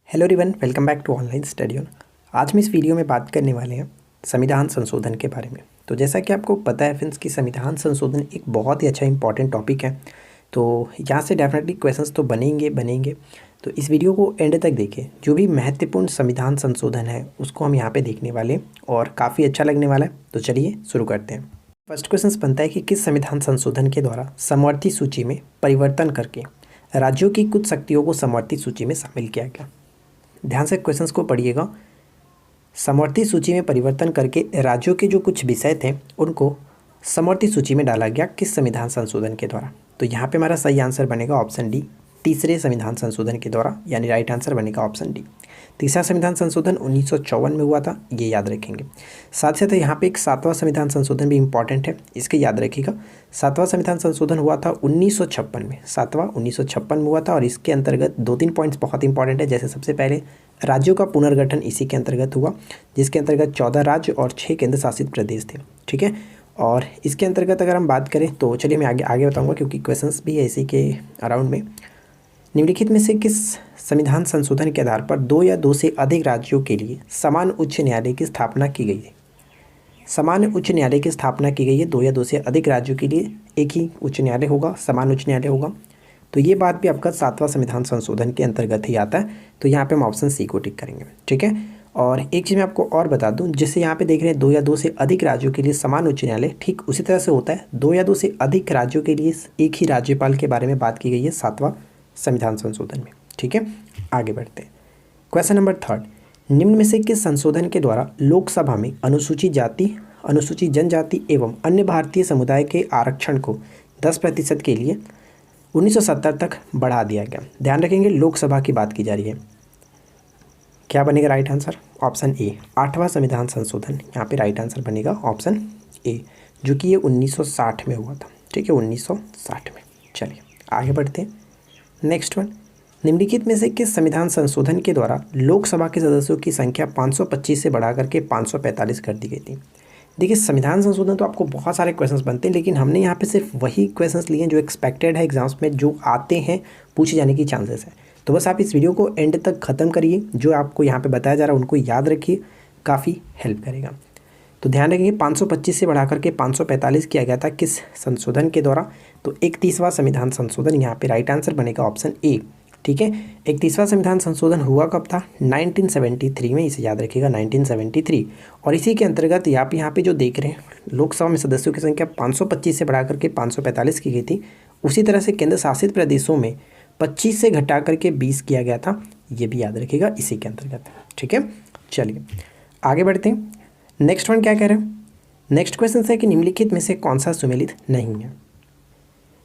Hello everyone, welcome back to online study on. आज हम इस वीडियो में बात करने वाले हैं संविधान संशोधन के बारे में। तो जैसा कि आपको पता है फ्रेंड्स कि संविधान संशोधन एक बहुत ही अच्छा इंपॉर्टेंट टॉपिक है। तो यहाँ से डेफिनेटली क्वेश्चंस तो बनेंगे। तो इस वीडियो को एंड तक देखें। जो भी महत्वपूर्ण संविधान संशोधन है उसको हम यहाँ पर देखने वाले हैं और काफ़ी अच्छा लगने वाला है। तो चलिए शुरू करते हैं। फर्स्ट क्वेश्चन बनता है कि किस संविधान संशोधन के द्वारा समवर्ती सूची में परिवर्तन करके राज्यों की कुछ शक्तियों को समवर्ती सूची में शामिल किया गया। ध्यान से क्वेश्चंस को पढ़िएगा। समवर्ती सूची में परिवर्तन करके राज्यों के जो कुछ विषय थे उनको समवर्ती सूची में डाला गया किस संविधान संशोधन के द्वारा। तो यहाँ पे हमारा सही आंसर बनेगा ऑप्शन डी, तीसरे संविधान संशोधन के द्वारा, यानी राइट आंसर बनेगा ऑप्शन डी। तीसरा संविधान संशोधन 1954 में हुआ था, ये याद रखेंगे। साथ ही साथ यहाँ पे एक सातवां संविधान संशोधन भी इंपॉर्टेंट है, इसके याद रखिएगा। सातवां संविधान संशोधन हुआ था 1956 में, सातवां 1956 में हुआ था और इसके अंतर्गत 2-3 पॉइंट्स बहुत इंपॉर्टेंट है। जैसे सबसे पहले राज्यों का पुनर्गठन इसी के अंतर्गत हुआ, जिसके अंतर्गत 14 राज्य और 6 केंद्र शासित प्रदेश थे, ठीक है। और इसके अंतर्गत अगर हम बात करें तो चलिए मैं आगे बताऊँगा, क्योंकि क्वेश्चंस भी है इसी के अराउंड में। निम्नलिखित में से किस संविधान संशोधन के आधार पर 2 या 2 से अधिक राज्यों के लिए समान उच्च न्यायालय की स्थापना की गई है? समान उच्च न्यायालय की स्थापना की गई है। 2 या 2 से अधिक राज्यों के लिए एक ही उच्च न्यायालय होगा, समान उच्च न्यायालय होगा। तो ये बात भी आपका सातवां संविधान संशोधन के अंतर्गत ही आता है। तो यहाँ पे हम ऑप्शन सी को टिक करेंगे, ठीक है। और एक चीज़ मैं आपको और बता दूँ, जैसे यहाँ पे देख रहे हैं 2 या 2 से अधिक राज्यों के लिए समान उच्च न्यायालय, ठीक उसी तरह से होता है 2 या 2 से अधिक राज्यों के लिए एक ही राज्यपाल के बारे में बात की गई है सातवां संविधान संशोधन में, ठीक है। आगे बढ़ते हैं। क्वेश्चन नंबर 3, निम्न में से किस संशोधन के द्वारा लोकसभा में अनुसूचित जाति, अनुसूचित जनजाति एवं अन्य भारतीय समुदाय के आरक्षण को 10% के लिए 1970 तक बढ़ा दिया गया? ध्यान रखेंगे लोकसभा की बात की जा रही है। क्या बनेगा राइट आंसर? ऑप्शन ए, 8वां संविधान संशोधन। यहाँ पे राइट आंसर बनेगा ऑप्शन ए, जो कि ये 1960 में हुआ था, ठीक है, 1960 में। चलिए आगे बढ़ते हैं। नेक्स्ट वन, निम्नलिखित में से किस संविधान संशोधन के द्वारा लोकसभा के सदस्यों की संख्या 525 से बढ़ाकर के 545 कर दी गई थी? देखिए संविधान संशोधन तो आपको बहुत सारे क्वेश्चंस बनते हैं, लेकिन हमने यहाँ पे सिर्फ वही क्वेश्चंस लिए जो एक्सपेक्टेड है एग्जाम्स में, जो आते हैं, पूछे जाने की चांसेस है। तो बस आप इस वीडियो को एंड तक ख़त्म करिए, जो आपको यहाँ पर बताया जा रहा है उनको याद रखिए, काफ़ी हेल्प करेगा। तो ध्यान रखेंगे 525 से बढ़ाकर के 545 किया गया था किस संशोधन के द्वारा? तो 31वां संविधान संशोधन। यहाँ पे राइट आंसर बनेगा ऑप्शन ए, ठीक है। 31वां संविधान संशोधन हुआ कब था? 1973 में, इसे याद रखिएगा 1973। और इसी के अंतर्गत आप यहाँ पे जो देख रहे हैं लोकसभा में सदस्यों की संख्या 525 से बढ़ाकर के 545 की गई थी। उसी तरह से केंद्र शासित प्रदेशों में 25 से घटा करके 20 किया गया था, ये भी याद रखिएगा इसी के अंतर्गत, ठीक है। चलिए आगे बढ़ते हैं। नेक्स्ट वन क्या कह रहे हैं? नेक्स्ट क्वेश्चन है कि निम्नलिखित में से कौन सा सुमेलित नहीं है?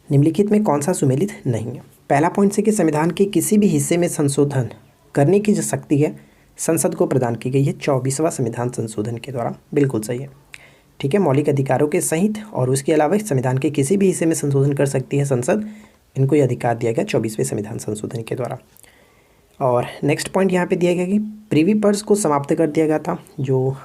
निम्नलिखित में कौन सा सुमेलित नहीं है? पहला पॉइंट है कि संविधान के किसी भी हिस्से में संशोधन करने की जो शक्ति है संसद को प्रदान की गई है 24वां संविधान संशोधन के द्वारा। बिल्कुल सही है, ठीक है। मौलिक अधिकारों के सहित और उसके अलावा संविधान के किसी भी हिस्से में संशोधन कर सकती है संसद, इनको ये अधिकार दिया गया 24वें संविधान संशोधन के द्वारा। और नेक्स्ट पॉइंट यहाँ पर दिया गया कि प्रिवी पर्स को समाप्त कर दिया गया था। जो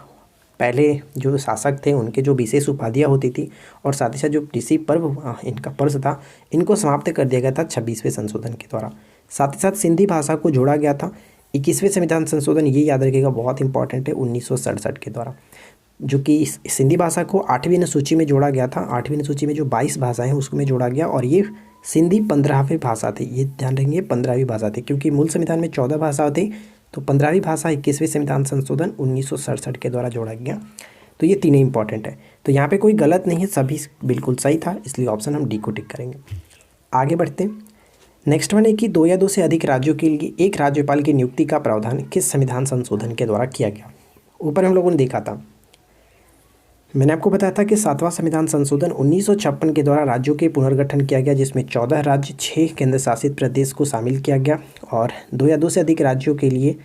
पहले जो शासक थे उनके जो विशेष उपाधियाँ होती थी और साथ ही साथ जो ऋषि पर्व इनका पर्स था, इनको समाप्त कर दिया गया था 26वें संशोधन के द्वारा। साथ ही साथ सिंधी भाषा को जोड़ा गया था 21वें संविधान संशोधन, ये याद रखिएगा बहुत इंपॉर्टेंट है, 1967 के द्वारा, जो कि सिंधी भाषा को 8वीं अनुसूची में जोड़ा गया था। 8वीं अनुसूची में जो 22 भाषाएँ हैं उसमें जोड़ा गया, और ये सिंधी 15वीं भाषा थी, ये ध्यान रखेंगे 15वीं भाषा थी, क्योंकि मूल संविधान में 14 भाषा होती, तो 15वीं भाषा 21वें संविधान संशोधन 1967 के द्वारा जोड़ा गया। तो ये तीनों इंपॉर्टेंट है। तो यहाँ पे कोई गलत नहीं है, सभी बिल्कुल सही था, इसलिए ऑप्शन हम डी को टिक करेंगे। आगे बढ़ते हैं। नेक्स्ट वन है कि 2 या 2 से अधिक राज्यों के लिए एक राज्यपाल की नियुक्ति का प्रावधान किस संविधान संशोधन के द्वारा किया गया? ऊपर हम लोगों ने देखा था, मैंने आपको बताया था कि सातवां संविधान संशोधन 1956 के द्वारा राज्यों के पुनर्गठन किया गया, जिसमें 14 राज्य, 6 केंद्र शासित प्रदेश को शामिल किया गया, और 2 या 2 से अधिक राज्यों के लिए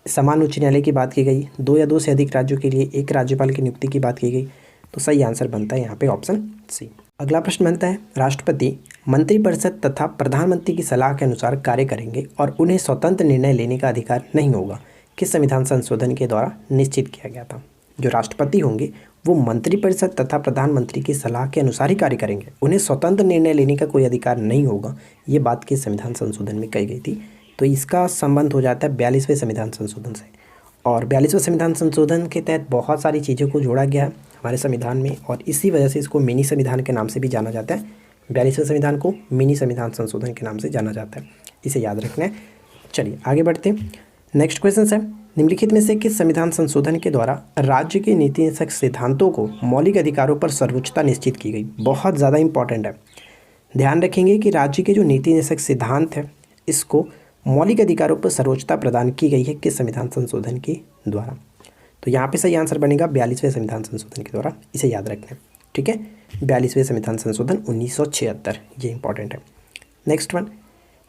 समान उच्च न्यायालय की बात की गई। 2 या 2 से अधिक राज्यों के लिए एक राज्यपाल की नियुक्ति की बात की गई। तो सही आंसर बनता है यहाँ पे ऑप्शन सी। अगला प्रश्न बनता है, राष्ट्रपति मंत्रिपरिषद तथा प्रधानमंत्री की सलाह के अनुसार कार्य करेंगे और उन्हें स्वतंत्र निर्णय लेने का अधिकार नहीं होगा, किस संविधान संशोधन के द्वारा निश्चित किया गया था? जो राष्ट्रपति होंगे वो मंत्रिपरिषद तथा प्रधानमंत्री की सलाह के अनुसार ही कार्य करेंगे, उन्हें स्वतंत्र निर्णय लेने का कोई अधिकार नहीं होगा, ये बात के संविधान संशोधन में कही गई थी तो इसका संबंध हो जाता है 42वें संविधान संशोधन से। और 42वें संविधान संशोधन के तहत बहुत सारी चीज़ों को जोड़ा गया हमारे संविधान में, और इसी वजह से इसको मिनी संविधान के नाम से भी जाना जाता है। 42वें संविधान को मिनी संविधान संशोधन के नाम से जाना जाता है, इसे याद रखना है। चलिए आगे बढ़ते हैं। नेक्स्ट क्वेश्चन है, निम्नलिखित में से किस संविधान संशोधन के द्वारा राज्य के नीति निर्देशक सिद्धांतों को मौलिक अधिकारों पर सर्वोच्चता निश्चित की गई? बहुत ज़्यादा इंपॉर्टेंट है, ध्यान रखेंगे कि राज्य के जो नीति निर्देशक सिद्धांत है इसको मौलिक अधिकारों पर सर्वोच्चता प्रदान की गई है किस संविधान संशोधन के द्वारा? तो यहाँ पे सही आंसर बनेगा 42वें संविधान संशोधन के द्वारा, इसे याद रखना है। ठीक है, 42वें संविधान संशोधन 1976, ये इंपॉर्टेंट है। नेक्स्ट वन,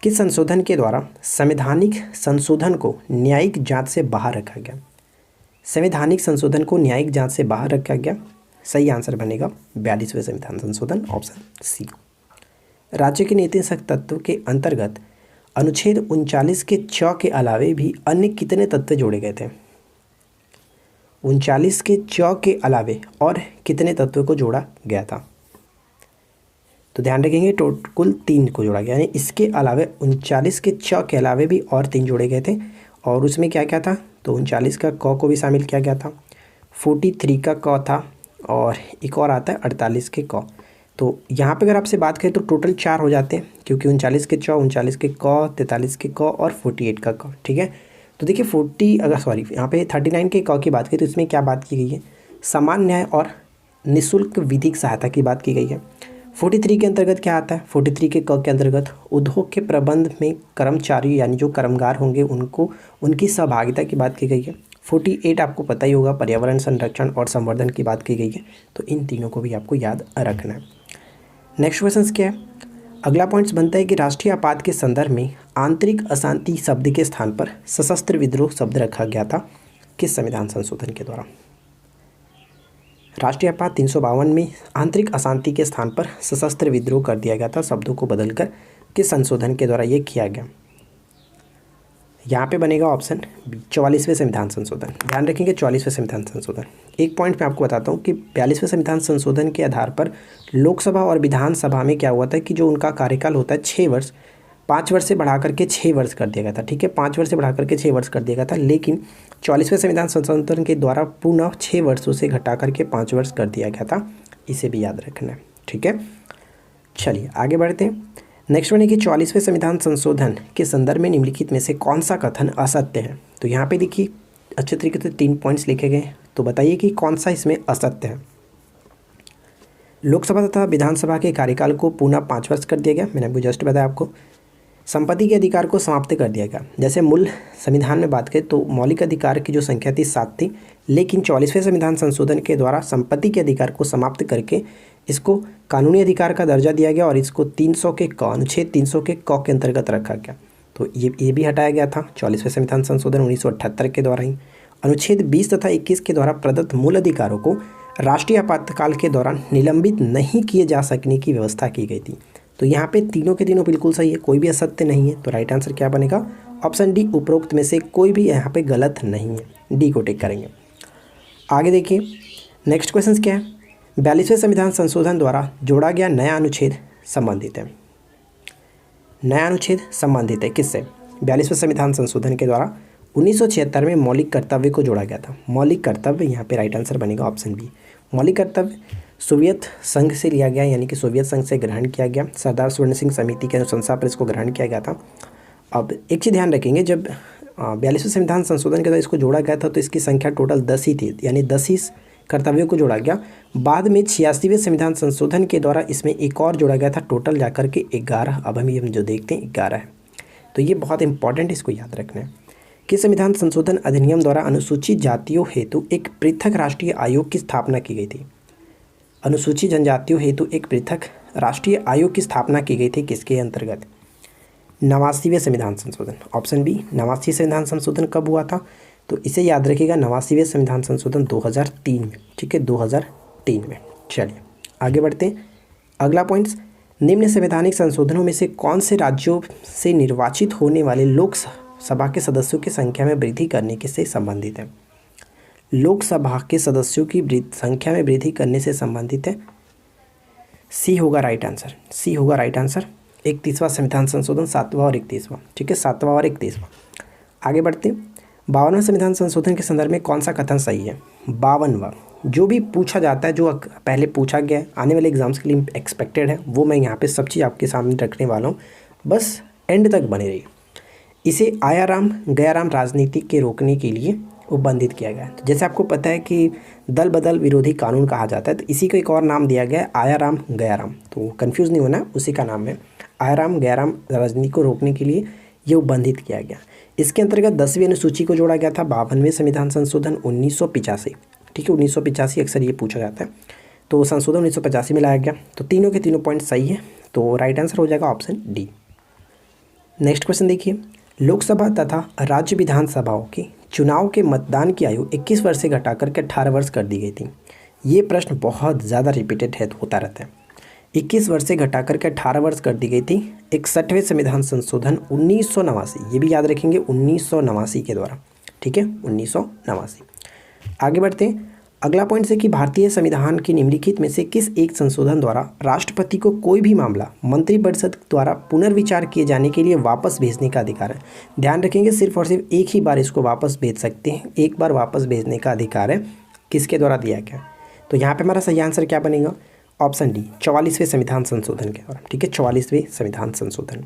किस संशोधन के द्वारा संवैधानिक संशोधन को न्यायिक जांच से बाहर रखा गया? संवैधानिक संशोधन को न्यायिक जांच से बाहर रखा गया, सही आंसर बनेगा 42वें संविधान संशोधन, ऑप्शन सी। राज्य के नीति तत्व के अंतर्गत अनुच्छेद 39 के च के अलावे भी अन्य कितने तत्व जोड़े गए थे? 39 के च के अलावे और कितने तत्व को जोड़ा गया था? तो ध्यान रखेंगे कुल 3 को जोड़ा गया, यानी इसके अलावे 39 के च के अलावे भी और 3 जोड़े गए थे। और उसमें क्या क्या था? तो 39 का क को भी शामिल किया गया था, 43 का क था, और एक और आता है 48 के क। तो यहाँ पे अगर आपसे बात करें तो टोटल 4 हो जाते हैं, क्योंकि 39 के च, 39 के क, 43 के क और 48 का क। ठीक है, तो देखिए यहाँ पे 39 के क की बात करें तो इसमें क्या बात की गई है? समान न्याय और निःशुल्क विधिक सहायता की बात की गई है। 43 के अंतर्गत क्या आता है? 43 के क के अंतर्गत उद्योग के प्रबंध में कर्मचारी यानी जो कर्मगार होंगे उनको उनकी सहभागिता की बात की गई है। 48 आपको पता ही होगा, पर्यावरण संरक्षण और संवर्धन की बात की गई है। तो इन तीनों को भी आपको याद रखना है। नेक्स्ट क्वेश्चन क्या है? अगला पॉइंट्स बनता है कि राष्ट्रीय आपात के संदर्भ में आंतरिक अशांति शब्द के स्थान पर सशस्त्र विद्रोह शब्द रखा गया था किस संविधान संशोधन के द्वारा? राष्ट्रीय आपात 352 में आंतरिक अशांति के स्थान पर सशस्त्र विद्रोह कर दिया गया था, शब्दों को बदलकर किस संशोधन के द्वारा ये किया गया? यहाँ पे बनेगा ऑप्शन बी, 44वें संविधान संशोधन। ध्यान रखेंगे 44वें संविधान संशोधन। एक पॉइंट मैं आपको बताता हूँ कि 42वें संविधान संशोधन के आधार पर लोकसभा और विधानसभा में क्या हुआ था कि जो उनका कार्यकाल होता है 6 वर्ष, 5 वर्ष से बढ़ा करके 6 वर्ष कर दिया गया था। ठीक है, 5 वर्ष से बढ़ा करके 6 वर्ष कर दिया गया था, लेकिन 44वें संविधान संशोधन के द्वारा पुनः 6 वर्षों से घटा करके 5 वर्ष कर दिया गया था, इसे भी याद रखना है। ठीक है, चलिए आगे बढ़ते हैं। नेक्स्ट वन है कि 44वें संविधान संशोधन के संदर्भ में निम्नलिखित में से कौन सा कथन असत्य है? तो यहाँ पे देखिए अच्छे तरीके से 3 पॉइंट्स लिखे गए, तो बताइए कि कौन सा इसमें असत्य है। लोकसभा तथा विधानसभा के कार्यकाल को पुनः 5 वर्ष कर दिया गया, मैंने आपको जस्ट बताया आपको। संपत्ति के अधिकार को समाप्त कर दिया गया, जैसे मूल संविधान में बात करें तो मौलिक अधिकार की जो संख्या थी 7 थी, लेकिन 44वें संविधान संशोधन के द्वारा संपत्ति के अधिकार को समाप्त करके इसको कानूनी अधिकार का दर्जा दिया गया और इसको 300 के क, अनुच्छेद 300 के क के अंतर्गत रखा गया। तो ये भी हटाया गया था 44वें संविधान संशोधन 1978 के द्वारा ही। अनुच्छेद 20 तथा 21 के द्वारा प्रदत्त मूल अधिकारों को राष्ट्रीय आपातकाल के दौरान निलंबित नहीं किए जा सकने की व्यवस्था की गई थी। तो यहाँ पे तीनों के तीनों बिल्कुल सही है, कोई भी असत्य नहीं है। तो राइट आंसर क्या बनेगा? ऑप्शन डी, उपरोक्त में से कोई भी यहाँ पे गलत नहीं है, डी को टिक करेंगे। आगे देखिए नेक्स्ट क्वेश्चन क्या है? 42वें संविधान संशोधन द्वारा जोड़ा गया नया अनुच्छेद संबंधित है। नया अनुच्छेद संबंधित है किससे? 42वें संविधान संशोधन के द्वारा 1976 में मौलिक कर्तव्य को जोड़ा गया था। मौलिक कर्तव्य यहाँ पे राइट आंसर बनेगा ऑप्शन बी। मौलिक कर्तव्य सोवियत संघ से लिया गया, यानी कि सोवियत संघ से ग्रहण किया गया। सरदार स्वर्ण सिंह समिति के अनुशंसा पर इसको ग्रहण किया गया था। अब एक चीज़ ध्यान रखेंगे, जब 42वें संविधान संशोधन के द्वारा इसको जोड़ा गया था तो इसकी संख्या टोटल 10 ही थी, यानी 10 ही कर्तव्यों को जोड़ा गया। बाद में 86वें संविधान संशोधन के द्वारा इसमें एक और जोड़ा गया था, टोटल जाकर के 11। अब हम जो देखते हैं 11 है। तो ये बहुत इंपॉर्टेंट, इसको याद रखना है कि संविधान संशोधन अधिनियम द्वारा अनुसूचित जातियों हेतु एक पृथक राष्ट्रीय आयोग की स्थापना की गई थी। अनुसूचित जनजातियों हेतु एक पृथक राष्ट्रीय आयोग की स्थापना की गई थी, किसके अंतर्गत? 89वें संविधान संशोधन, ऑप्शन बी। 89वें संविधान संशोधन कब हुआ था? तो इसे याद रखिएगा, 89वें संविधान संशोधन 2003 में। ठीक है, 2003 में। चलिए आगे बढ़ते हैं। अगला पॉइंट्स, निम्न संवैधानिक संशोधनों में से कौन से राज्यों से निर्वाचित होने वाले लोकसभा के सदस्यों की संख्या में वृद्धि करने के से संबंधित है? लोकसभा के सदस्यों की संख्या में वृद्धि करने से संबंधित है। सी होगा राइट आंसर, सी होगा राइट आंसर। 31वां संविधान संशोधन, 7वां और 31वां, ठीक है, 7वां और 31वां। आगे बढ़ते हैं। 52वें संविधान संशोधन के संदर्भ में कौन सा कथन सही है? 52वां। जो भी पूछा जाता है, जो पहले पूछा गया है, आने वाले एग्जाम्स के लिए एक्सपेक्टेड है, वो मैं यहाँ पे सब चीज़ आपके सामने रखने वाला हूँ, बस एंड तक बने रहिए। इसे आयाराम गयाराम राजनीति के रोकने के लिए उपबंधित किया गया है। तो जैसे आपको पता है कि दल बदल विरोधी कानून कहा जाता है, तो इसी को एक और नाम दिया गया है आयाराम गयाराम, तो कंफ्यूज नहीं होना, उसी का नाम है आयाराम गयाराम राजनीति को रोकने के लिए ये उपबंधित किया गया। इसके अंतर्गत 10वीं अनुसूची को जोड़ा गया था 52वें संविधान संशोधन 1985, ठीक है, 1985 अक्सर ये पूछा जाता है, तो संशोधन 1985 में लाया गया। तो तीनों के तीनों पॉइंट सही है, तो राइट आंसर हो जाएगा ऑप्शन डी। नेक्स्ट क्वेश्चन देखिए, लोकसभा तथा राज्य विधानसभाओं के चुनाव के मतदान की आयु 21 वर्ष से घटाकर के 18 वर्ष कर दी गई थी। ये प्रश्न बहुत ज़्यादा रिपीटेड है, होता रहता है। 21 वर्ष से घटाकर के 18 वर्ष कर दी गई थी 61वें संविधान संशोधन 1989, ये भी याद रखेंगे, 1989 के द्वारा, ठीक है, 1989। आगे बढ़ते हैं। अगला पॉइंट है कि भारतीय संविधान के निम्नलिखित में से किस एक संशोधन द्वारा राष्ट्रपति को कोई भी मामला मंत्रिपरिषद द्वारा पुनर्विचार किए जाने के लिए वापस भेजने का अधिकार है? ध्यान रखेंगे, सिर्फ और सिर्फ एक ही बार इसको वापस भेज सकते हैं, एक बार वापस भेजने का अधिकार है, किसके द्वारा दिया गया? तो यहाँ पे हमारा सही आंसर क्या बनेगा? ऑप्शन डी, 44वें संविधान संशोधन के द्वारा, ठीक है, 44वें संविधान संशोधन।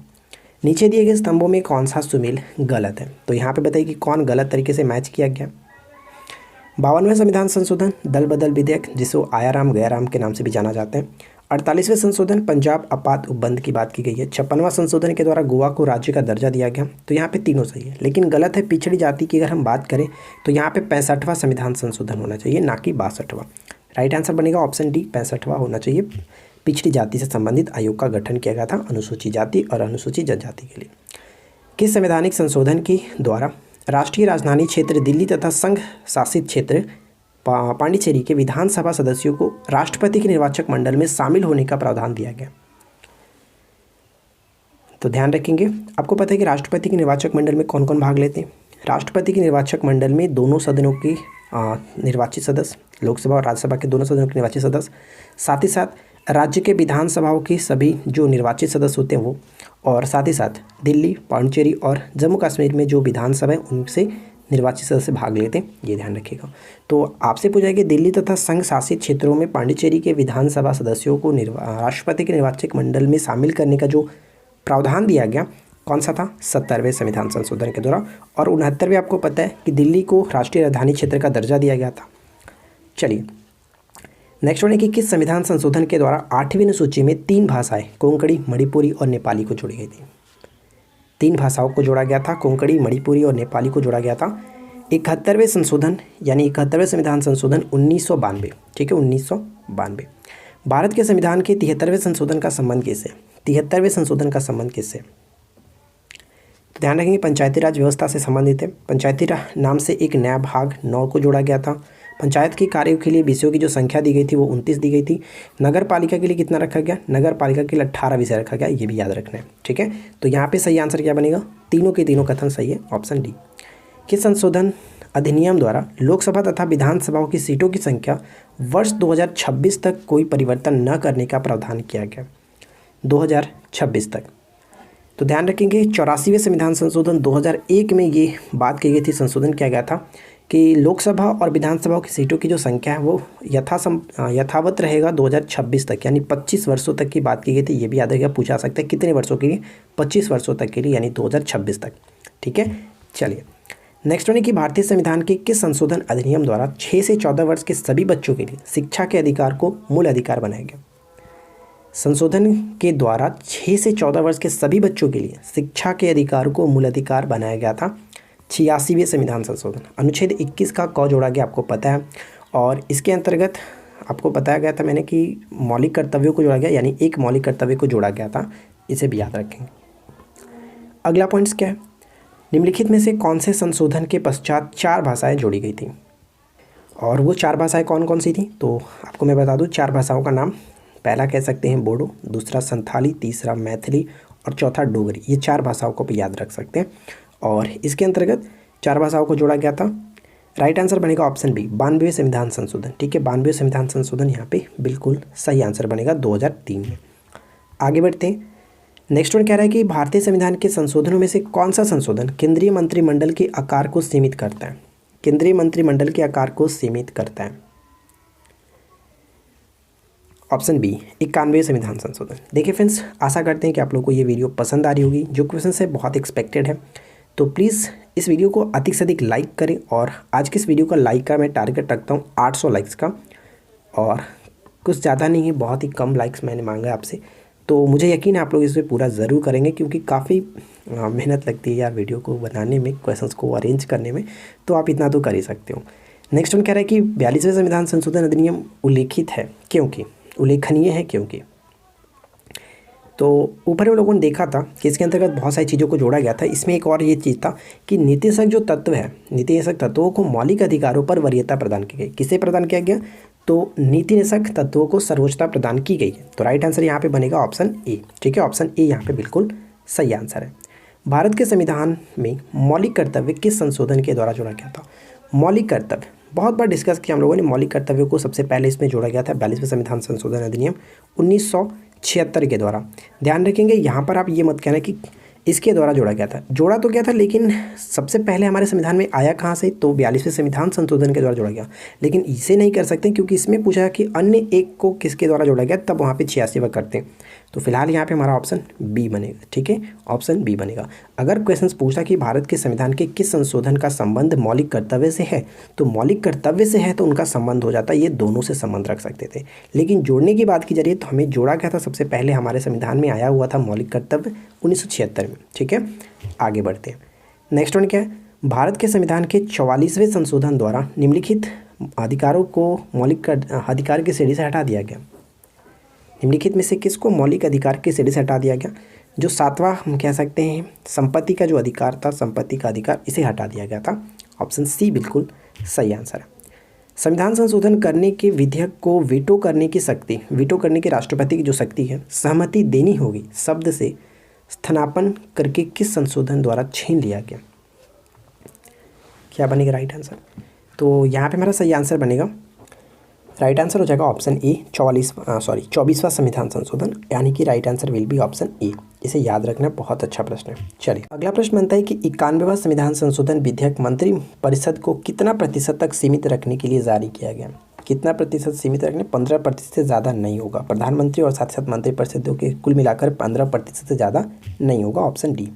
नीचे दिए गए स्तंभों में कौन सा सुमेल गलत है? तो यहाँ पे बताइए कि कौन गलत तरीके से मैच किया गया। 52वें संविधान संशोधन दल बदल विधेयक, जिसको आयाराम गयाराम के नाम से भी जाना जाता है। 48वें संशोधन पंजाब आपात उपबंध की बात की गई है। 56वां संशोधन के द्वारा गोवा को राज्य का दर्जा दिया गया। तो यहाँ पे तीनों सही है, लेकिन गलत है पिछड़ी जाति की अगर हम बात करें तो यहाँ पे 65वां संविधान संशोधन होना चाहिए, ना कि 62वां। राइट आंसर बनेगा ऑप्शन डी, 65वां होना चाहिए। पिछड़ी जाति से संबंधित आयोग का गठन किया गया था अनुसूचित जाति और अनुसूचित जनजाति के लिए। किस संवैधानिक संशोधन के द्वारा राष्ट्रीय राजधानी क्षेत्र दिल्ली तथा संघ शासित क्षेत्र पांडिचेरी के विधानसभा सदस्यों को राष्ट्रपति के निर्वाचक मंडल में शामिल होने का प्रावधान दिया गया? तो ध्यान रखेंगे, आपको पता है कि राष्ट्रपति के निर्वाचक मंडल में कौन कौन भाग लेते हैं? राष्ट्रपति के निर्वाचक मंडल में दोनों सदनों के निर्वाचित सदस्य, लोकसभा और राज्यसभा के दोनों सदनों के निर्वाचित सदस्य, साथ ही साथ राज्य के विधानसभाओं के सभी जो निर्वाचित सदस्य होते हैं वो, और साथ ही साथ दिल्ली, पांडिचेरी और जम्मू कश्मीर में जो विधानसभा है उनसे निर्वाचित सदस्य भाग लेते हैं, ये ध्यान रखिएगा। तो आपसे पूछा है कि दिल्ली तथा संघ शासित क्षेत्रों में पांडिचेरी के विधानसभा सदस्यों को राष्ट्रपति के निर्वाचक मंडल में शामिल करने का जो प्रावधान दिया गया, कौन सा था? 70वें संविधान संशोधन के द्वारा। और 69वें आपको पता है कि दिल्ली को राष्ट्रीय राजधानी क्षेत्र का दर्जा दिया गया था। चलिए नेक्स्ट वन है कि किस संविधान संशोधन के द्वारा 8वीं अनुसूची में 3 भाषाएं कोंकणी, मणिपुरी और नेपाली को जोड़ी गई थी? 3 भाषाओं को जोड़ा गया था, कोंकणी, मणिपुरी और नेपाली को जोड़ा गया था। 71वें संशोधन यानी 71वें संविधान संशोधन 1992, ठीक है, 1992। भारत के संविधान के 73वें संशोधन का संबंध किससे? 73वें संशोधन का संबंध किससे? तो ध्यान रखेंगे, पंचायती राज व्यवस्था से संबंधित है। पंचायती राज नाम से एक नया भाग 9 को जोड़ा गया था। पंचायत के कार्यों के लिए विषयों की जो संख्या दी गई थी वो 29 दी गई थी। नगर पालिका के लिए कितना रखा गया? नगर पालिका के लिए 18 विषय रखा गया, ये भी याद रखना है, ठीक है। तो यहाँ पे सही आंसर क्या बनेगा? तीनों के तीनों कथन सही है, ऑप्शन डी। किस संशोधन अधिनियम द्वारा लोकसभा तथा विधानसभाओं की सीटों की संख्या वर्ष 2026 तक कोई परिवर्तन न करने का प्रावधान किया गया? 2026 तक। तो ध्यान रखेंगे, 84वें संविधान संशोधन 2001 में ये बात की गई थी, संशोधन किया गया था कि लोकसभा और विधानसभाओं की सीटों की जो संख्या है वो यथावत रहेगा 2026 तक, यानी 25 वर्षों तक की बात की गई थी। ये भी याद रखिएगा, पूछा सकता है कितने वर्षों के लिए? 25 वर्षों तक के लिए, यानी 2026 तक, ठीक है। चलिए नेक्स्ट वन है कि भारतीय संविधान के किस संशोधन अधिनियम द्वारा 6 से 14 वर्ष के सभी बच्चों के लिए शिक्षा के अधिकार को मूल अधिकार बनाया गया? संशोधन के द्वारा 6 से 14 वर्ष के सभी बच्चों के लिए शिक्षा के अधिकार को मूल अधिकार बनाया गया था। 86वें संविधान संशोधन अनुच्छेद 21 का क जोड़ा गया, आपको पता है, और इसके अंतर्गत आपको बताया गया था मैंने कि मौलिक कर्तव्यों को जोड़ा गया, यानी एक मौलिक कर्तव्य को जोड़ा गया था, इसे भी याद रखेंगे। अगला पॉइंट्स क्या है? निम्नलिखित में से कौन से संशोधन के पश्चात 4 भाषाएं जोड़ी गई थी? और वो 4 भाषाएं कौन कौन सी थी? तो आपको मैं बता दूँ 4 भाषाओं का नाम। पहला कह सकते हैं बोडो, दूसरा संथाली, तीसरा मैथिली और चौथा डोगरी। ये 4 भाषाओं को भी याद रख सकते हैं, और इसके अंतर्गत 4 भाषाओं को जोड़ा गया था। राइट आंसर बनेगा ऑप्शन बी, 92वें संविधान संशोधन, ठीक है। 92वें संविधान संशोधन यहाँ पे बिल्कुल सही आंसर बनेगा 2003 में। आगे बढ़ते हैं। नेक्स्ट वन कह रहा है कि भारतीय संविधान के संशोधनों में से कौन सा संशोधन केंद्रीय मंत्रिमंडल के आकार को सीमित करता है? केंद्रीय मंत्रिमंडल के आकार को सीमित करता है। ऑप्शन बी 91वें संविधान संशोधन। देखिए फ्रेंड्स, आशा करते हैं कि आप लोग को ये वीडियो पसंद आ रही होगी। जो क्वेश्चन है बहुत एक्सपेक्टेड है, तो प्लीज़ इस वीडियो को अधिक से अधिक लाइक करें। और आज के इस वीडियो का लाइक का मैं टारगेट रखता हूँ 800 लाइक्स का, और कुछ ज़्यादा नहीं है, बहुत ही कम लाइक्स मैंने मांगा आपसे। तो मुझे यकीन है आप लोग इसे पूरा ज़रूर करेंगे, क्योंकि काफ़ी मेहनत लगती है यार वीडियो को बनाने में, क्वेश्चंस को अरेंज करने में, तो आप इतना तो कर ही सकते हो। नेक्स्ट वन कह रहा है कि 42वें संविधान संशोधन अधिनियम उल्लेखित है क्योंकि, उल्लेखनीय है क्योंकि। तो ऊपर हम लोगों ने देखा था कि इसके अंतर्गत बहुत सारी चीज़ों को जोड़ा गया था। इसमें एक और ये चीज़ था कि नीतिशक जो तत्व है, नीतिशक तत्वों को मौलिक अधिकारों पर वरीयता प्रदान की गई। किसे प्रदान किया गया? तो नीतिशक तत्वों को सर्वोच्चता प्रदान की गई है। तो राइट आंसर यहाँ पे बनेगा ऑप्शन ए। ठीक है, ऑप्शन ए यहाँ पे बिल्कुल सही आंसर है। भारत के संविधान में मौलिक कर्तव्य किस संशोधन के द्वारा जोड़ा गया था? मौलिक कर्तव्य बहुत बार डिस्कस किया हम लोगों ने। मौलिक कर्तव्यों को सबसे पहले इसमें जोड़ा गया था 42वें संविधान संशोधन अधिनियम 1976 के द्वारा। ध्यान रखेंगे यहाँ पर आप ये मत कहना कि इसके द्वारा जोड़ा गया था। जोड़ा तो गया था, लेकिन सबसे पहले हमारे संविधान में आया कहाँ से? तो 42वें संविधान संशोधन के द्वारा जोड़ा गया। लेकिन इसे नहीं कर सकते क्योंकि इसमें पूछा कि अन्य एक को किसके द्वारा जोड़ा गया, तब वहाँ पे 86 करते हैं। तो फिलहाल यहाँ पे हमारा ऑप्शन बी बनेगा। ठीक है, ऑप्शन बी बनेगा। अगर क्वेश्चन पूछा कि भारत के संविधान के किस संशोधन का संबंध मौलिक कर्तव्य से है, तो मौलिक कर्तव्य से है तो उनका संबंध हो जाता है, ये दोनों से संबंध रख सकते थे। लेकिन जोड़ने की बात की जा रही है तो हमें जोड़ा गया था, सबसे पहले हमारे संविधान में आया हुआ था मौलिक कर्तव्य 1976 में। ठीक है, आगे बढ़ते हैं। नेक्स्ट वन क्या है? भारत के संविधान के 44वें संशोधन द्वारा निम्नलिखित अधिकारों को मौलिक अधिकार की श्रेणी से हटा दिया गया। निम्नलिखित में से किसको मौलिक अधिकार की श्रेणी से हटा दिया गया? जो 7वां हम कह सकते हैं संपत्ति का जो अधिकार था, संपत्ति का अधिकार, इसे हटा दिया गया था। ऑप्शन सी बिल्कुल सही आंसर है। संविधान संशोधन करने के विधेयक को वीटो करने की शक्ति, वीटो करने की राष्ट्रपति की जो शक्ति है, सहमति देनी होगी शब्द से स्थानापन्न करके किस संशोधन द्वारा छीन लिया गया? क्या बनेगा राइट आंसर? तो यहाँ पे हमारा सही आंसर बनेगा, राइट आंसर हो जाएगा ऑप्शन ए 24वां संविधान संशोधन, यानी कि right answer will be option A. इसे याद रखना, बहुत अच्छा प्रश्न है। चलिए अगला प्रश्न बनता है कि 91वां संविधान संशोधन विधेयक मंत्री परिषद को कितना प्रतिशत तक सीमित रखने के लिए जारी किया गया? कितना प्रतिशत सीमित रखने? 15% से ज़्यादा नहीं होगा। प्रधानमंत्री और साथ साथ मंत्रिपरिषदों के कुल मिलाकर 15% से ज़्यादा नहीं होगा। Option D.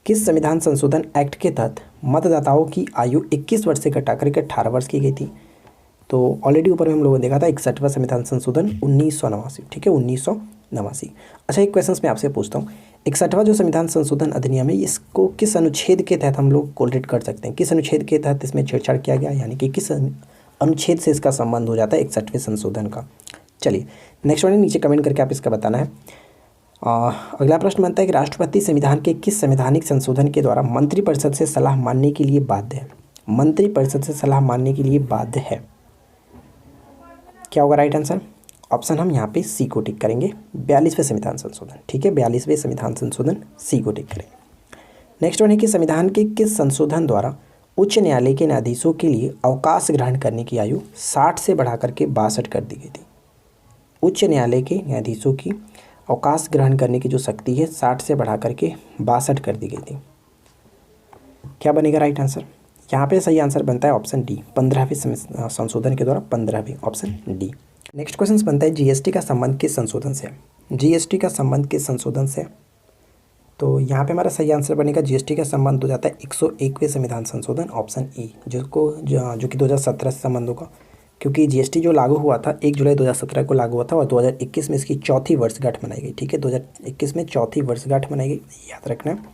किस संविधान संशोधन एक्ट के तहत मतदाताओं की आयु 21 वर्ष से घटाकर के 18 वर्ष की गई थी? तो ऑलरेडी ऊपर में हम लोगों ने देखा था 61वां संविधान संशोधन 1989। ठीक है, 1989। अच्छा, एक क्वेश्चन मैं आपसे पूछता हूँ, 61वां जो संविधान संशोधन अधिनियम है, इसको किस अनुच्छेद के तहत हम लोग कोरिलेट कर सकते हैं? किस अनुच्छेद के तहत इसमें छेड़छाड़ किया गया, यानी कि किस अनुच्छेद से इसका संबंध हो जाता है 61वें संशोधन का? चलिए नेक्स्ट वन नीचे कमेंट करके आप इसका बताना है। अगला प्रश्न बनता है कि राष्ट्रपति संविधान के किस संवैधानिक संशोधन के द्वारा मंत्रिपरिषद से सलाह मानने के लिए बाध्य है? मंत्रिपरिषद से सलाह मानने के लिए बाध्य है, क्या होगा राइट आंसर? ऑप्शन हम यहाँ पे सी को टिक करेंगे, 42वें संविधान संशोधन। ठीक है, 42वें संविधान संशोधन, सी को टिक करेंगे। नेक्स्ट वन है कि संविधान के किस संशोधन द्वारा उच्च न्यायालय के न्यायाधीशों के लिए अवकाश ग्रहण करने की आयु 60 से बढ़ाकर के 62 कर दी गई थी? उच्च न्यायालय के न्यायाधीशों की अवकाश ग्रहण करने की जो शक्ति है 60 से बढ़ाकर के 62 कर दी गई थी। क्या बनेगा राइट आंसर? यहाँ पे सही आंसर बनता है ऑप्शन डी, 15वें संशोधन के द्वारा 15वें, ऑप्शन डी। नेक्स्ट क्वेश्चन बनता है जीएसटी का संबंध किस संशोधन से है? जीएसटी का संबंध किस संशोधन से? तो यहाँ पे हमारा सही आंसर बनेगा जीएसटी का संबंध हो जाता है 101वें संविधान संशोधन, ऑप्शन ई, जो कि 2017 से संबंध होगा, क्योंकि जीएसटी जो लागू हुआ था 1 जुलाई 2017 को लागू हुआ था और 2021 में इसकी चौथी वर्षगांठ मनाई गई। ठीक है, 2021 में चौथी वर्षगांठ मनाई गई, याद रखना है।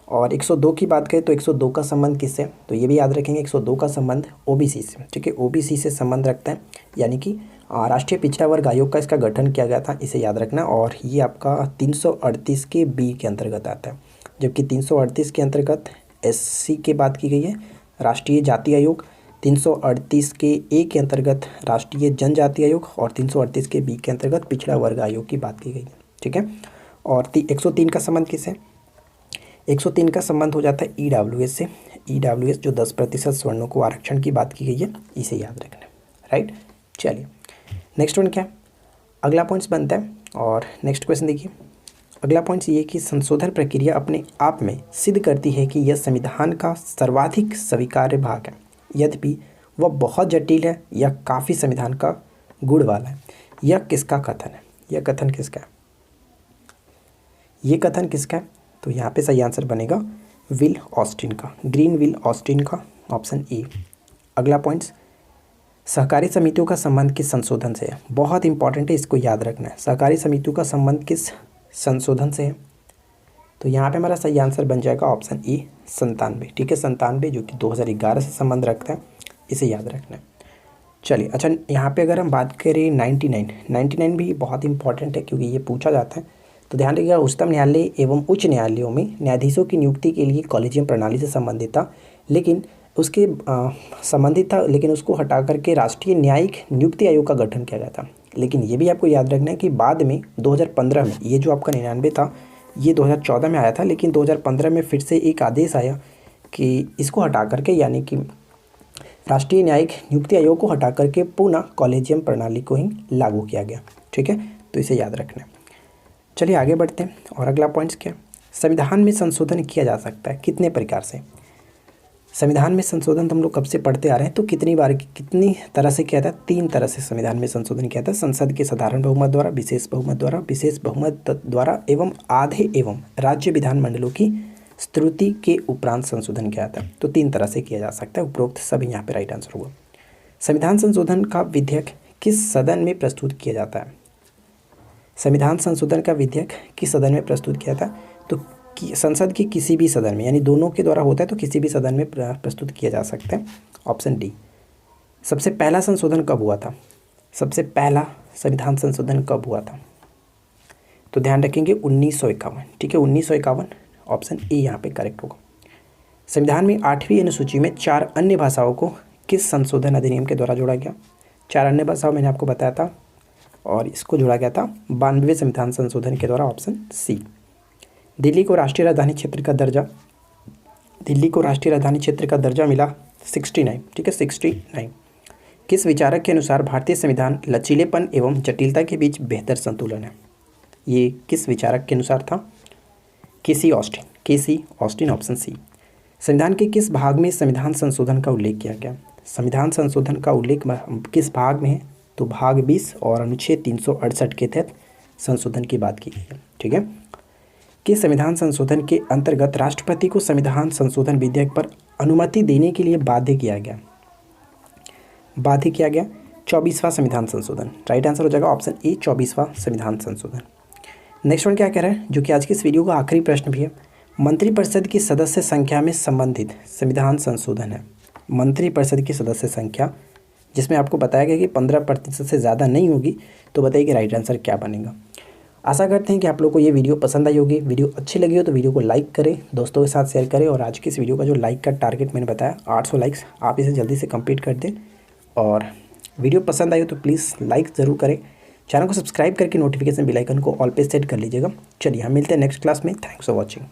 और 102 की बात करें तो 102 का संबंध किससे? तो ये भी याद रखेंगे, 102 का संबंध ओबीसी से। ठीक है, ओबीसी से संबंध रखता है, यानी कि राष्ट्रीय पिछड़ा वर्ग आयोग का इसका गठन किया गया था, इसे याद रखना। और ये आपका 338 के बी के अंतर्गत आता है, जबकि 338 के अंतर्गत एससी की बात की गई है, राष्ट्रीय जाति आयोग। 338 के ए के अंतर्गत राष्ट्रीय जनजाति आयोग और 338 के बी के अंतर्गत पिछड़ा वर्ग आयोग की बात की गई है। ठीक है, और 103 का संबंध किससे? 103 का संबंध हो जाता है ईडब्ल्यूएस से। ईडब्ल्यूएस जो 10% सवर्णों को आरक्षण की बात की गई है, इसे याद रखना, राइट। चलिए नेक्स्ट वन क्या है? अगला पॉइंट्स बनता है और नेक्स्ट क्वेश्चन देखिए, अगला पॉइंट ये कि संशोधन प्रक्रिया अपने आप में सिद्ध करती है कि यह संविधान का सर्वाधिक स्वीकार्य भाग है, यद्यपि वह बहुत जटिल है या काफ़ी संविधान का गुण वाला है। यह किसका कथन है? यह कथन किसका है? ये कथन किसका है? तो यहाँ पे सही आंसर बनेगा विल ऑस्टिन का, ग्रीन विल ऑस्टिन का, ऑप्शन ए। अगला पॉइंट, सहकारी समितियों का संबंध किस संशोधन से है? बहुत इंपॉर्टेंट है, इसको याद रखना है। सहकारी समितियों का संबंध किस संशोधन से है? तो यहाँ पे हमारा सही आंसर बन जाएगा ऑप्शन ए 97। ठीक है, 97 जो कि 2011 से संबंध रखता है, इसे याद रखना है। चलिए, अच्छा यहाँ पे अगर हम बात करें 99 भी बहुत इंपॉर्टेंट है क्योंकि ये पूछा जाता है। तो ध्यान रखिएगा, उच्चतम न्यायालय एवं उच्च न्यायालयों में न्यायाधीशों की नियुक्ति के लिए कॉलेजियम प्रणाली से संबंधित था, लेकिन उसके संबंधित था, लेकिन उसको हटा करके राष्ट्रीय न्यायिक नियुक्ति आयोग का गठन किया गया था। लेकिन ये भी आपको याद रखना है कि बाद में 2015 में, ये जो आपका 99 था ये 2014 में आया था, लेकिन 2015 में फिर से एक आदेश आया कि इसको हटा करके, यानी कि राष्ट्रीय न्यायिक नियुक्ति आयोग को हटा करके पुनः कॉलेजियम प्रणाली को ही लागू किया गया। ठीक है, तो इसे याद रखना है। चलिए आगे बढ़ते हैं। और अगला पॉइंट्स क्या? संविधान में संशोधन किया जा सकता है कितने प्रकार से? संविधान में संशोधन हम लोग कब से पढ़ते आ रहे हैं, तो कितनी बार कितनी तरह से किया था? 3 तरह से संविधान में संशोधन किया था। संसद के साधारण बहुमत द्वारा, विशेष बहुमत द्वारा, विशेष बहुमत द्वारा एवं आधे एवं राज्य विधानमंडलों की स्त्रुति के उपरांत संशोधन किया था। तो 3 तरह से किया जा सकता है, उपरोक्त सभी यहाँ पे राइट आंसर होगा। संविधान संशोधन का विधेयक किस सदन में प्रस्तुत किया जाता है? संविधान संशोधन का विधेयक किस सदन में प्रस्तुत किया था? तो संसद के किसी भी सदन में, यानी दोनों के द्वारा होता है, तो किसी भी सदन में प्रस्तुत किया जा सकता है, ऑप्शन डी। सबसे पहला संशोधन कब हुआ था? सबसे पहला संविधान संशोधन कब हुआ था? तो ध्यान रखेंगे 1951। ठीक है, 1951, ऑप्शन ए यहाँ पे करेक्ट होगा। संविधान में 8वीं अनुसूची में 4 अन्य भाषाओं को किस संशोधन अधिनियम के द्वारा जोड़ा गया? 4 अन्य भाषाओं मैंने आपको बताया था, और इसको जोड़ा गया था 92वें संविधान संशोधन के द्वारा, ऑप्शन सी। दिल्ली को राष्ट्रीय राजधानी क्षेत्र का दर्जा, दिल्ली को राष्ट्रीय राजधानी क्षेत्र का दर्जा मिला 69। ठीक है, 69 किस विचारक के अनुसार भारतीय संविधान लचीलेपन एवं जटिलता के बीच बेहतर संतुलन है? ये किस विचारक के अनुसार था? केसी ऑस्टिन, ऑप्शन सी। संविधान के किस भाग में संविधान संशोधन का उल्लेख किया गया? संविधान संशोधन का उल्लेख किस भाग में है? तो भाग 20 और अनुच्छेद 368 के तहत संशोधन की बात की गई है। ठीक है, कि संविधान संशोधन के अंतर्गत राष्ट्रपति को संविधान संशोधन विधेयक पर अनुमति देने के लिए बाध्य किया गया। 24वां संविधान संशोधन, राइट आंसर हो जाएगा ऑप्शन ए 24वां संविधान संशोधन। नेक्स्ट वन क्या कह रहा है, जो कि आज की इस वीडियो का आखिरी प्रश्न भी है। मंत्रिपरिषद की सदस्य संख्या में संबंधित संविधान संशोधन है। मंत्रिपरिषद की सदस्य संख्या, जिसमें आपको बताया गया कि 15% से ज़्यादा नहीं होगी, तो बताइए कि राइट आंसर क्या बनेगा। आशा करते हैं कि आप लोग को ये वीडियो पसंद आई होगी। वीडियो अच्छी लगी हो तो वीडियो को लाइक करें, दोस्तों के साथ शेयर करें, और आज की इस वीडियो का जो लाइक का टारगेट मैंने बताया 800 लाइक्स, आप इसे जल्दी से कंप्लीट कर दें। और वीडियो पसंद आई हो तो प्लीज़ लाइक ज़रूर करें, चैनल को सब्सक्राइब करके नोटिफिकेशन बेल आइकन को ऑल पे सेट कर लीजिएगा। चलिए हम मिलते हैं नेक्स्ट क्लास में। Thanks for watching.